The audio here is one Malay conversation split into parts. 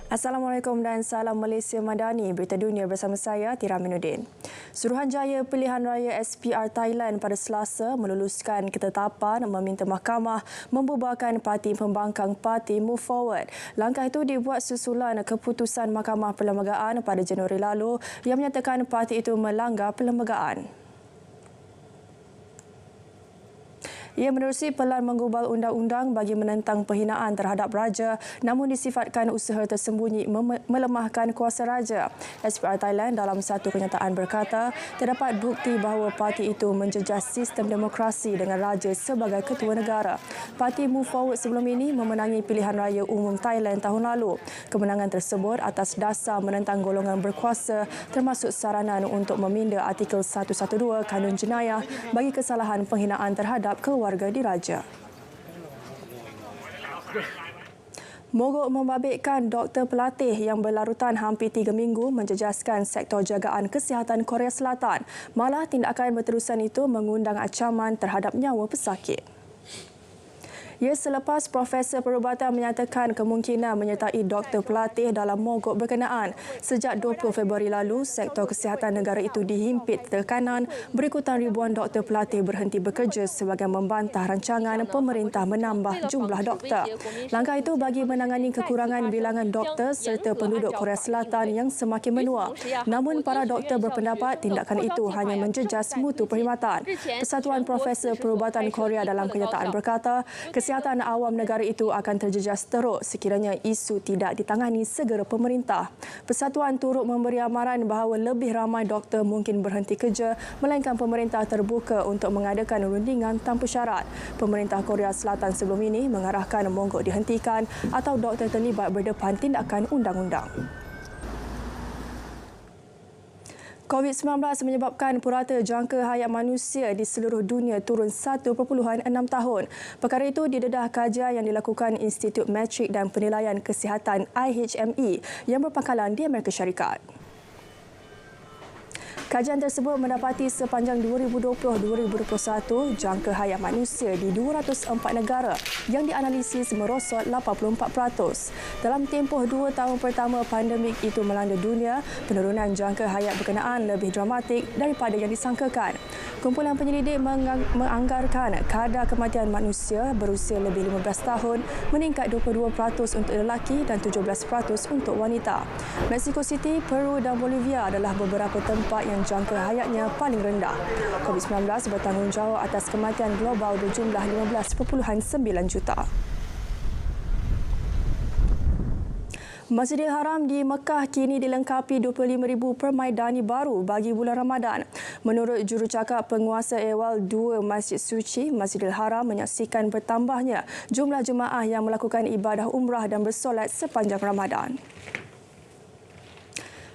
Assalamualaikum dan salam Malaysia Madani. Berita dunia bersama saya, Tira Minuddin. Suruhanjaya Pilihan Raya SPR Thailand pada Selasa meluluskan ketetapan meminta mahkamah membubarkan parti pembangkang parti Move Forward. Langkah itu dibuat susulan keputusan Mahkamah Perlembagaan pada Januari lalu yang menyatakan parti itu melanggar perlembagaan. Ia menerusi pelan menggubal undang-undang bagi menentang penghinaan terhadap raja namun disifatkan usaha tersembunyi melemahkan kuasa raja. SPR Thailand dalam satu kenyataan berkata terdapat bukti bahawa parti itu menjejas sistem demokrasi dengan raja sebagai ketua negara. Parti Move Forward sebelum ini memenangi pilihan raya umum Thailand tahun lalu. Kemenangan tersebut atas dasar menentang golongan berkuasa termasuk saranan untuk meminda Artikel 112 Kanun Jenayah bagi kesalahan penghinaan terhadap keluarga diraja. Mogok membabitkan doktor pelatih yang berlarutan hampir 3 minggu menjejaskan sektor jagaan kesihatan Korea Selatan. Malah tindakan berterusan itu mengundang ancaman terhadap nyawa pesakit. Ia selepas Profesor Perubatan menyatakan kemungkinan menyertai doktor pelatih dalam mogok berkenaan. Sejak 20 Februari lalu, sektor kesihatan negara itu dihimpit tekanan berikutan ribuan doktor pelatih berhenti bekerja sebagai membantah rancangan pemerintah menambah jumlah doktor. Langkah itu bagi menangani kekurangan bilangan doktor serta penduduk Korea Selatan yang semakin menua. Namun para doktor berpendapat tindakan itu hanya menjejas mutu perkhidmatan. Persatuan Profesor Perubatan Korea dalam kenyataan berkata, kesihatan awam negara itu akan terjejas teruk sekiranya isu tidak ditangani segera pemerintah. Persatuan turut memberi amaran bahawa lebih ramai doktor mungkin berhenti kerja melainkan pemerintah terbuka untuk mengadakan rundingan tanpa syarat. Pemerintah Korea Selatan sebelum ini mengarahkan mogok dihentikan atau doktor terlibat berdepan tindakan undang-undang. COVID-19 menyebabkan purata jangka hayat manusia di seluruh dunia turun 1.6 tahun. Perkara itu didedah kajian yang dilakukan Institut Metrik dan Penilaian Kesihatan IHME yang berpangkalan di Amerika Syarikat. Kajian tersebut mendapati sepanjang 2020-2021, jangka hayat manusia di 204 negara yang dianalisis merosot 84%. Dalam tempoh 2 tahun pertama pandemik itu melanda dunia, penurunan jangka hayat berkenaan lebih dramatik daripada yang disangkakan. Kumpulan penyelidik menganggarkan kadar kematian manusia berusia lebih 15 tahun meningkat 22% untuk lelaki dan 17% untuk wanita. Mexico City, Peru dan Bolivia adalah beberapa tempat yang jangka hayatnya paling rendah. COVID-19 bertanggungjawab atas kematian global berjumlah 15.9 juta. Masjidil Haram di Mekah kini dilengkapi 25,000 permaidani baru bagi bulan Ramadan. Menurut jurucakap penguasa ehwal 2 Masjid Suci, Masjidil Haram menyaksikan bertambahnya jumlah jemaah yang melakukan ibadah umrah dan bersolat sepanjang Ramadan.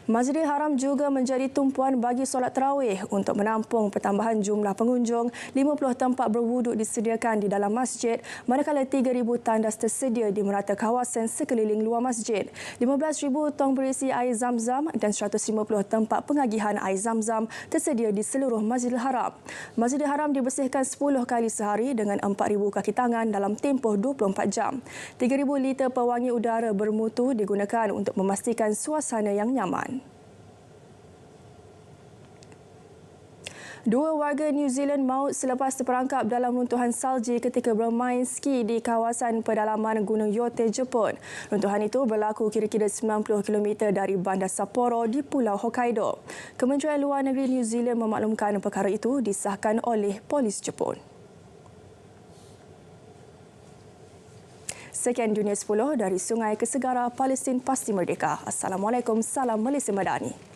Masjidil Haram juga menjadi tumpuan bagi solat tarawih. Untuk menampung pertambahan jumlah pengunjung, 50 tempat berwuduk disediakan di dalam masjid, manakala 3,000 tandas tersedia di merata kawasan sekeliling luar masjid. 15,000 tong berisi air zam-zam dan 150 tempat pengagihan air zam-zam tersedia di seluruh Masjidil Haram. Masjidil Haram dibersihkan 10 kali sehari dengan 4,000 kaki tangan dalam tempoh 24 jam. 3,000 liter pewangi udara bermutu digunakan untuk memastikan suasana yang nyaman. 2 warga New Zealand maut selepas terperangkap dalam runtuhan salji ketika bermain ski di kawasan pedalaman Gunung Yote, Jepun. Runtuhan itu berlaku kira-kira 90 km dari bandar Sapporo di Pulau Hokkaido. Kementerian Luar Negeri New Zealand memaklumkan perkara itu disahkan oleh polis Jepun. Sekian Dunia 10 dari Sungai ke Segara, Palestin pasti merdeka. Assalamualaikum, salam Malaysia Madani.